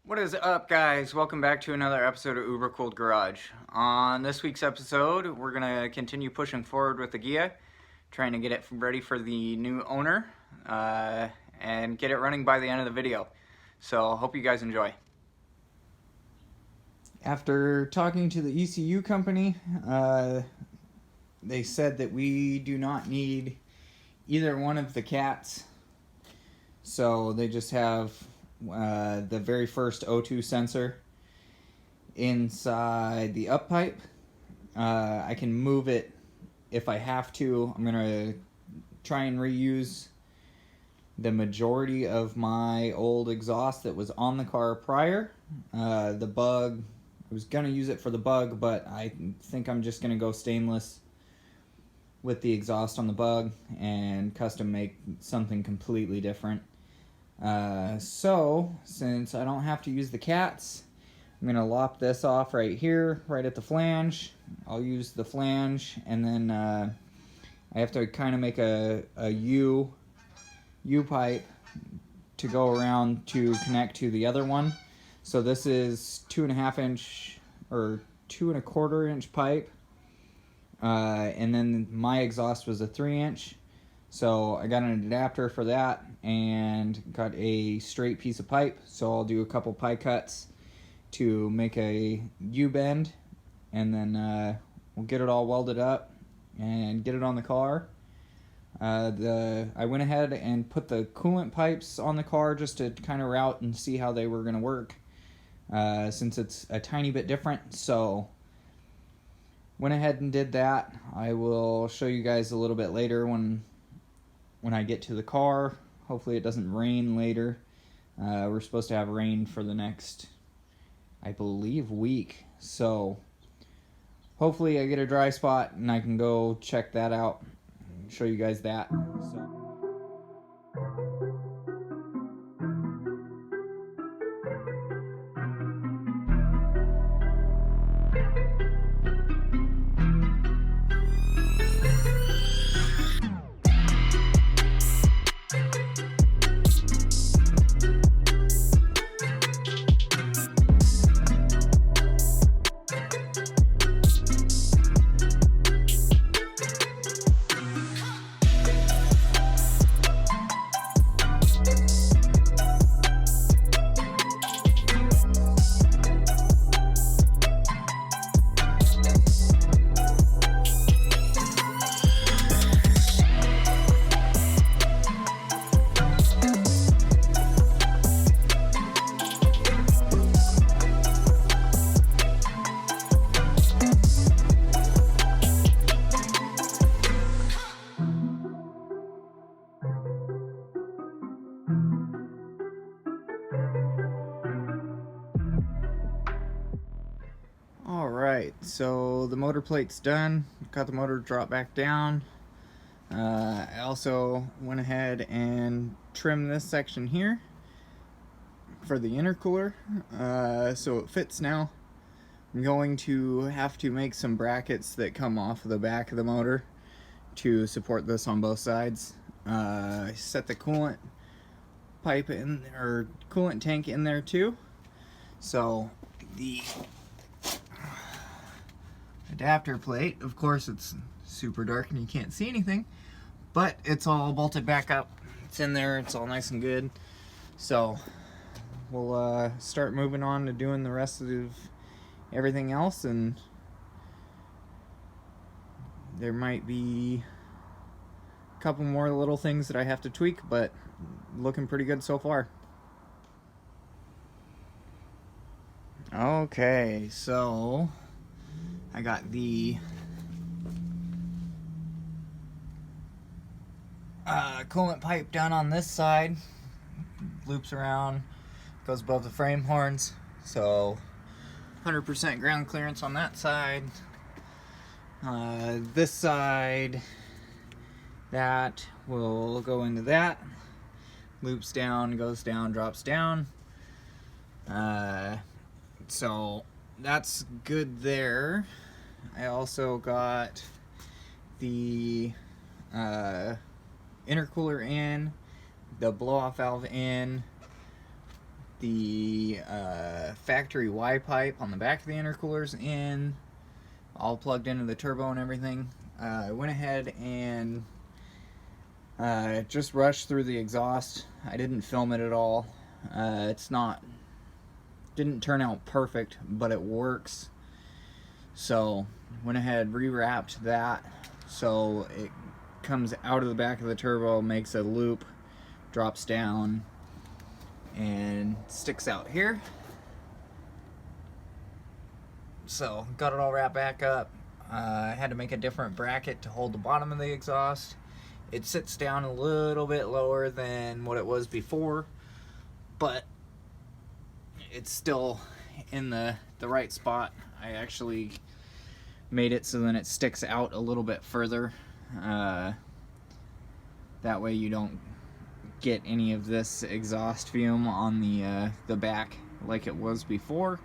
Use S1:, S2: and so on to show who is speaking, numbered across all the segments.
S1: What is up, guys? Welcome back to another episode of Uber Cooled Garage. On this week's episode, we're going to continue pushing forward with the ghia, trying to get it ready for the new owner, and get it running by the end of the video. So, hope you guys enjoy. After talking to the ECU company, they said that we do not need either one of the cats. So, they just have the very first O2 sensor inside the up pipe. I can move it if I have to. I'm gonna try and reuse the majority of my old exhaust that was on the car prior. The bug, I was gonna use it for the bug, but I think I'm just gonna go stainless with the exhaust on the bug and custom make something completely different. So since I don't have to use the cats, I'm going to lop this off right here, right at the flange. I'll use the flange, and then I have to kind of make a U pipe to go around to connect to the other one. So this is 2.5 inch or 2.25 inch pipe, and then my exhaust was a 3 inch. So I got an adapter for that and got a straight piece of pipe. So I'll do a couple pie cuts to make a U-bend, and then we'll get it all welded up and get it on the car. I went ahead and put the coolant pipes on the car just to kind of route and see how they were going to work, since it's a tiny bit different. So went ahead and did that. I will show you guys a little bit later when I get to the car. Hopefully it doesn't rain later. We're supposed to have rain for the next, I believe, week. So hopefully I get a dry spot and I can go check that out and show you guys that. Alright, so the motor plate's done. Got the motor dropped back down. I also went ahead and trimmed this section here for the intercooler, so it fits now. I'm going to have to make some brackets that come off of the back of the motor to support this on both sides. I set the coolant pipe in, or coolant tank in there too. So the adapter plate, of course it's super dark and you can't see anything, but it's all bolted back up. It's in there, it's all nice and good. So we'll start moving on to doing the rest of everything else, and there might be a couple more little things that I have to tweak, but looking pretty good so far. Okay, so I got the coolant pipe done on this side, loops around, goes above the frame horns, so 100% ground clearance on that side. This side, that will go into that, loops down, goes down, drops down. So that's good there. I also got the intercooler in, the blow-off valve in, the factory Y pipe on the back of the intercooler's in, all plugged into the turbo and everything. I went ahead and just rushed through the exhaust. I didn't film it at all. Didn't turn out perfect, but it works. So went ahead, rewrapped that so it comes out of the back of the turbo, makes a loop, drops down, and sticks out here. So got it all wrapped back up. I had to make a different bracket to hold the bottom of the exhaust. It sits down a little bit lower than what it was before, but it's still in the right spot. I actually made it so then it sticks out a little bit further. That way you don't get any of this exhaust fume on the back like it was before.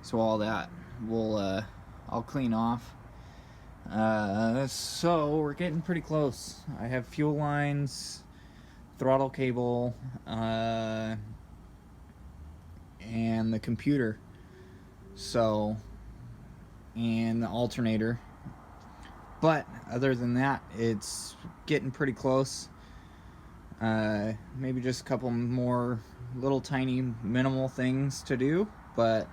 S1: So all that I'll clean off. So we're getting pretty close. I have fuel lines, throttle cable, and the computer, so, and the alternator. But other than that, it's getting pretty close. Maybe just a couple more little tiny minimal things to do, but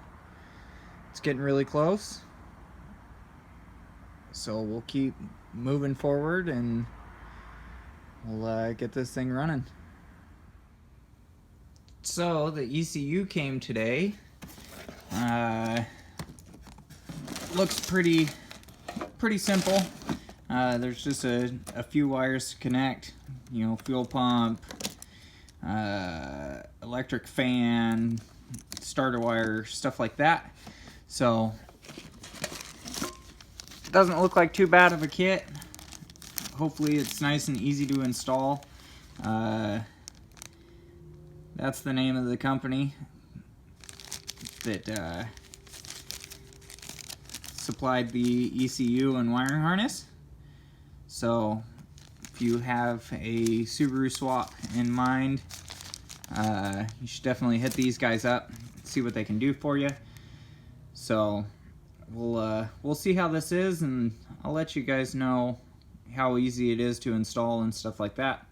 S1: it's getting really close. So we'll keep moving forward and we'll get this thing running. So the ECU came today. Looks pretty simple. There's just a few wires to connect, you know, fuel pump, electric fan, starter wire, stuff like that. So doesn't look like too bad of a kit. Hopefully it's nice and easy to install. That's the name of the company that supplied the ECU and wiring harness. So if you have a Subaru swap in mind, you should definitely hit these guys up, see what they can do for you. So we'll see how this is, and I'll let you guys know how easy it is to install and stuff like that.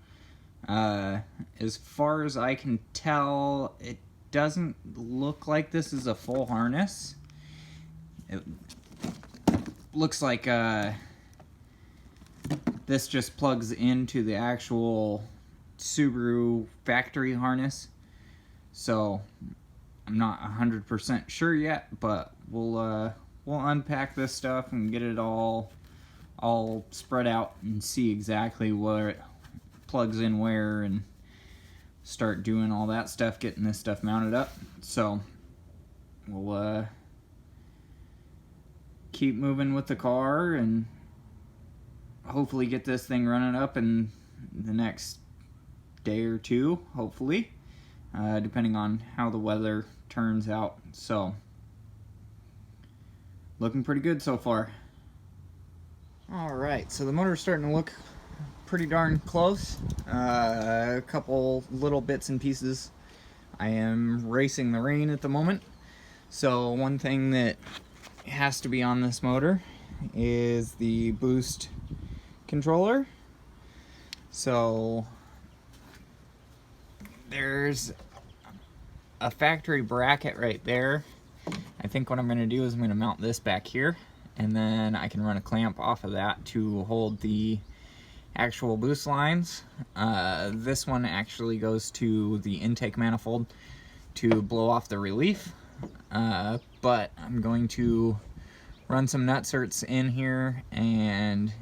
S1: As far as I can tell, it doesn't look like this is a full harness. It looks like this just plugs into the actual Subaru factory harness. So I'm not 100% sure yet, but we'll unpack this stuff and get it all spread out and see exactly where it plugs in where and start doing all that stuff, getting this stuff mounted up. So we'll keep moving with the car and hopefully get this thing running up in the next day or two, hopefully, depending on how the weather turns out. So looking pretty good so far. Alright, so the motor's starting to look pretty darn close. A couple little bits and pieces. I am racing the rain at the moment. So one thing that has to be on this motor is the boost controller. So there's a factory bracket right there. I think what I'm going to do is I'm going to mount this back here, and then I can run a clamp off of that to hold the actual boost lines. This one actually goes to the intake manifold to blow off the relief, but I'm going to run some nutserts in here and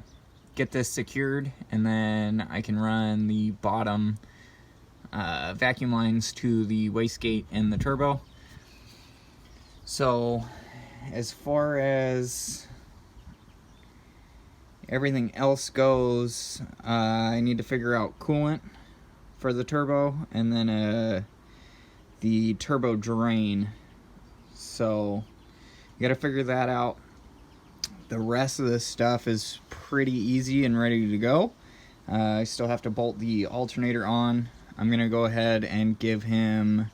S1: get this secured, and then I can run the bottom vacuum lines to the wastegate and the turbo. So as far as everything else goes, I need to figure out coolant for the turbo, and then the turbo drain. So you gotta figure that out. The rest of this stuff is pretty easy and ready to go. I still have to bolt the alternator on. I'm gonna go ahead and give him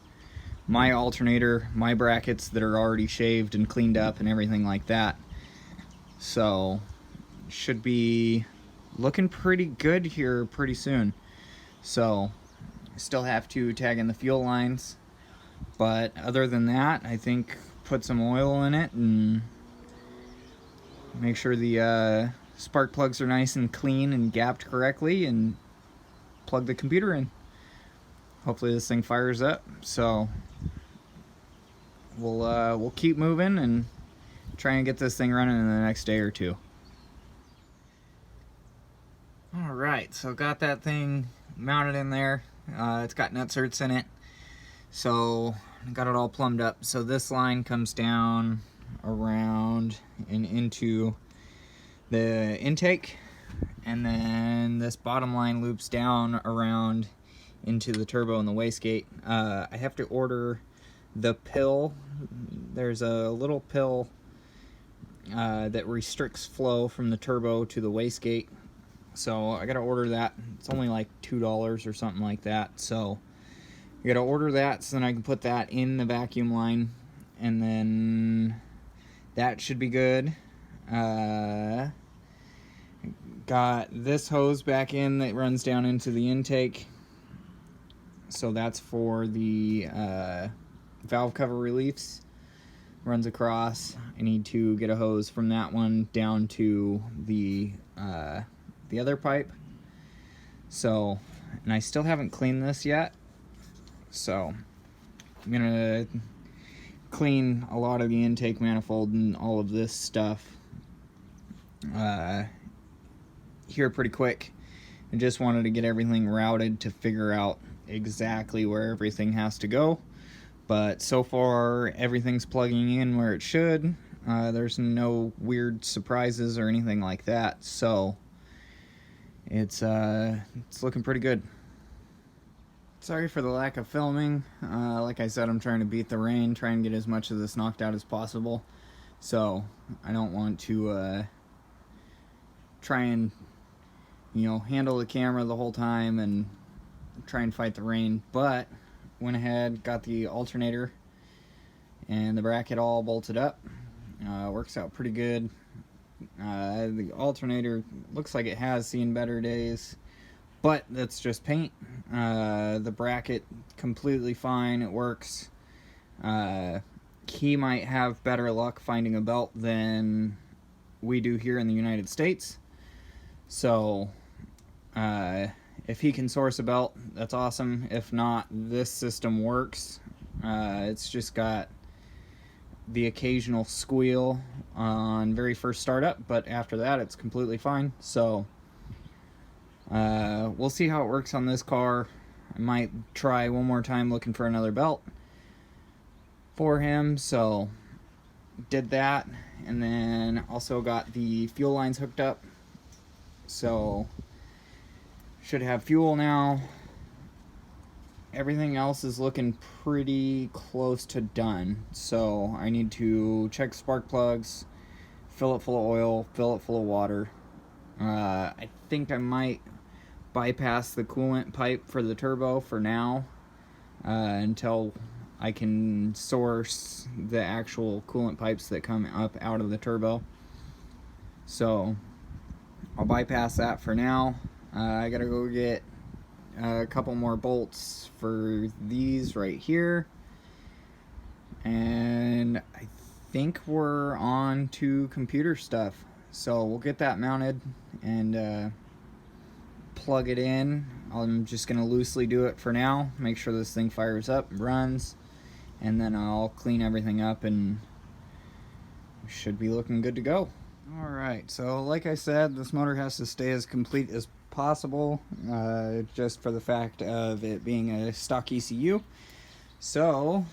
S1: my alternator, my brackets that are already shaved and cleaned up and everything like that. So should be looking pretty good here pretty soon. So still have to tag in the fuel lines, but other than that, I think put some oil in it and make sure the spark plugs are nice and clean and gapped correctly, and plug the computer in. Hopefully this thing fires up. So we'll keep moving and try and get this thing running in the next day or two. Alright, so got that thing mounted in there. It's got nutserts in it, so got it all plumbed up. So this line comes down around and into the intake, and then this bottom line loops down around into the turbo and the wastegate. I have to order the pill. There's a little pill that restricts flow from the turbo to the wastegate, so I gotta order that. It's only like $2 or something like that, so I gotta order that so then I can put that in the vacuum line, and then that should be good. Got this hose back in that runs down into the intake, so that's for the valve cover reliefs. Runs across. I need to get a hose from that one down to the other pipe. So, and I still haven't cleaned this yet, so I'm gonna clean a lot of the intake manifold and all of this stuff here pretty quick. I just wanted to get everything routed to figure out exactly where everything has to go, but so far everything's plugging in where it should. There's no weird surprises or anything like that, so it's looking pretty good. Sorry for the lack of filming. Like I said, I'm trying to beat the rain, try and get as much of this knocked out as possible, so I don't want to try and, you know, handle the camera the whole time and try and fight the rain, but went ahead, got the alternator and the bracket all bolted up. Works out pretty good. The alternator looks like it has seen better days, but that's just paint. The bracket completely fine, it works. He might have better luck finding a belt than we do here in the United States, so if he can source a belt, that's awesome. If not, this system works. It's just got the occasional squeal on very first startup, but after that it's completely fine. So we'll see how it works on this car. I might try one more time looking for another belt for him, so did that, and then also got the fuel lines hooked up, so should have fuel now. Everything else is looking pretty close to done, so I need to check spark plugs, fill it full of oil, fill it full of water. I think I might bypass the coolant pipe for the turbo for now, until I can source the actual coolant pipes that come up out of the turbo. So I'll bypass that for now. I gotta go get a couple more bolts for these right here, and I think we're on to computer stuff, so we'll get that mounted and plug it in. I'm just gonna loosely do it for now, make sure this thing fires up, runs, and then I'll clean everything up and we should be looking good to go. Alright, so like I said, this motor has to stay as complete as possible, just for the fact of it being a stock ECU. So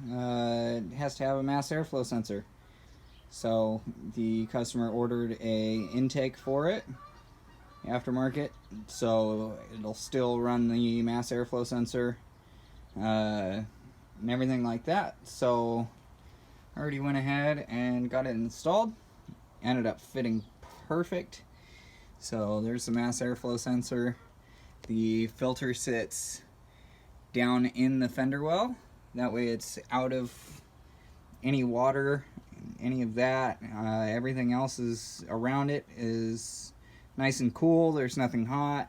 S1: it has to have a mass airflow sensor. So the customer ordered a intake for it, aftermarket, so it'll still run the mass airflow sensor and everything like that. So I already went ahead and got it installed. Ended up fitting perfect. So there's the mass airflow sensor. The filter sits down in the fender well, That way it's out of any water, any of that. Everything else is around it is nice and cool. There's nothing hot.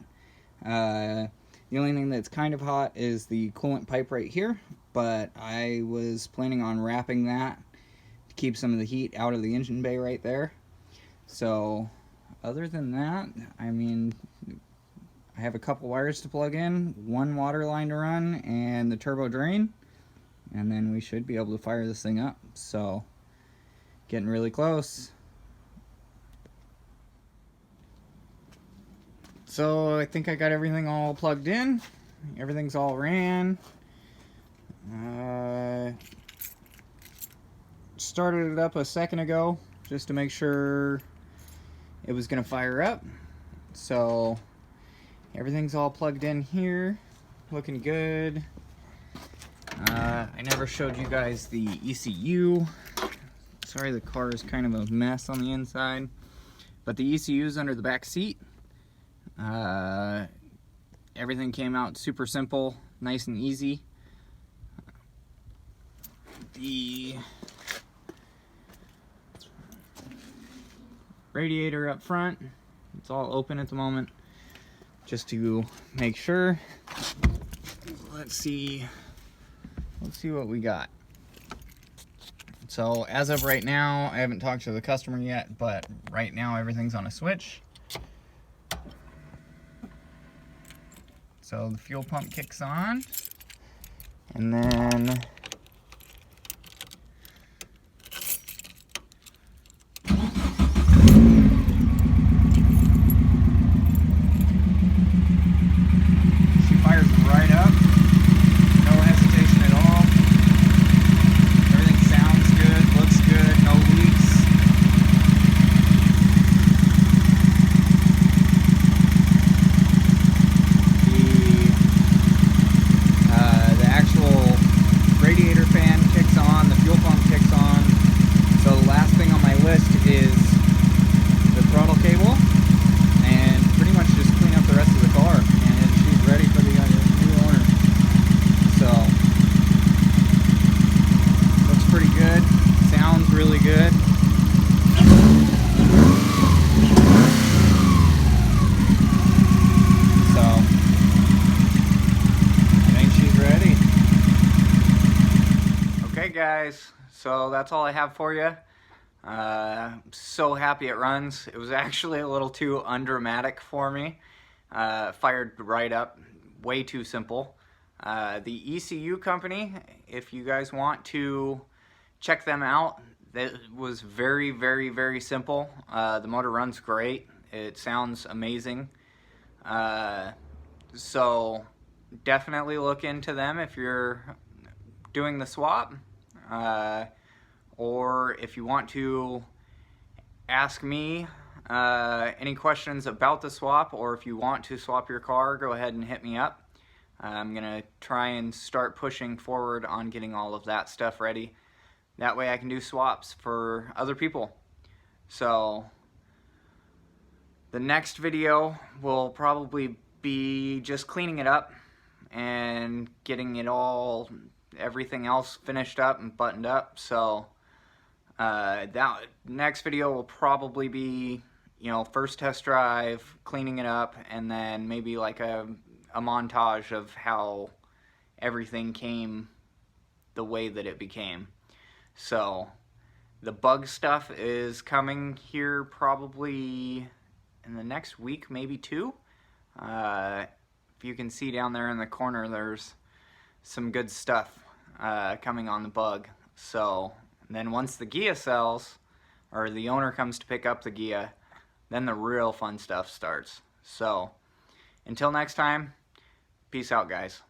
S1: The only thing that's kind of hot is the coolant pipe right here, but I was planning on wrapping that to keep some of the heat out of the engine bay right there. So other than that, I mean, I have a couple wires to plug in, one water line to run, and the turbo drain, and then we should be able to fire this thing up. So getting really close. So I think I got everything all plugged in. Everything's all ran. Started it up a second ago just to make sure it was gonna fire up. So everything's all plugged in here, looking good. I never showed you guys the ECU. Sorry, the car is kind of a mess on the inside, but the ECU is under the back seat. Everything came out super simple, nice and easy. The radiator up front, it's all open at the moment, just to make sure. Let's see what we got. So as of right now, I haven't talked to the customer yet, but right now everything's on a switch. So the fuel pump kicks on, and then she fires right up, no hesitation at all. Everything sounds good, looks good, no leaks. The actual radiator fan kicks on, the fuel pump kicks on. So the last thing on my list is the throttle cable, and pretty much just clean up the rest of the car, and she's ready for the new owner. So looks pretty good, sounds really good. So I think she's ready. Okay guys, so that's all I have for you. So happy it runs. It was actually a little too undramatic for me. Fired right up, way too simple. The ECU company, if you guys want to check them out, that was very, very, very simple. The motor runs great. It sounds amazing. So definitely look into them if you're doing the swap. Or if you want to ask me any questions about the swap, or if you want to swap your car, go ahead and hit me up. I'm gonna try and start pushing forward on getting all of that stuff ready. That way I can do swaps for other people. So the next video will probably be just cleaning it up and getting it all, everything else finished up and buttoned up. So that next video will probably be, you know, first test drive, cleaning it up, and then maybe like a montage of how everything came the way that it became. So the bug stuff is coming here probably in the next week, maybe two. If you can see down there in the corner, there's some good stuff coming on the bug. So then once the ghia sells, or the owner comes to pick up the ghia, then the real fun stuff starts. So until next time, peace out guys.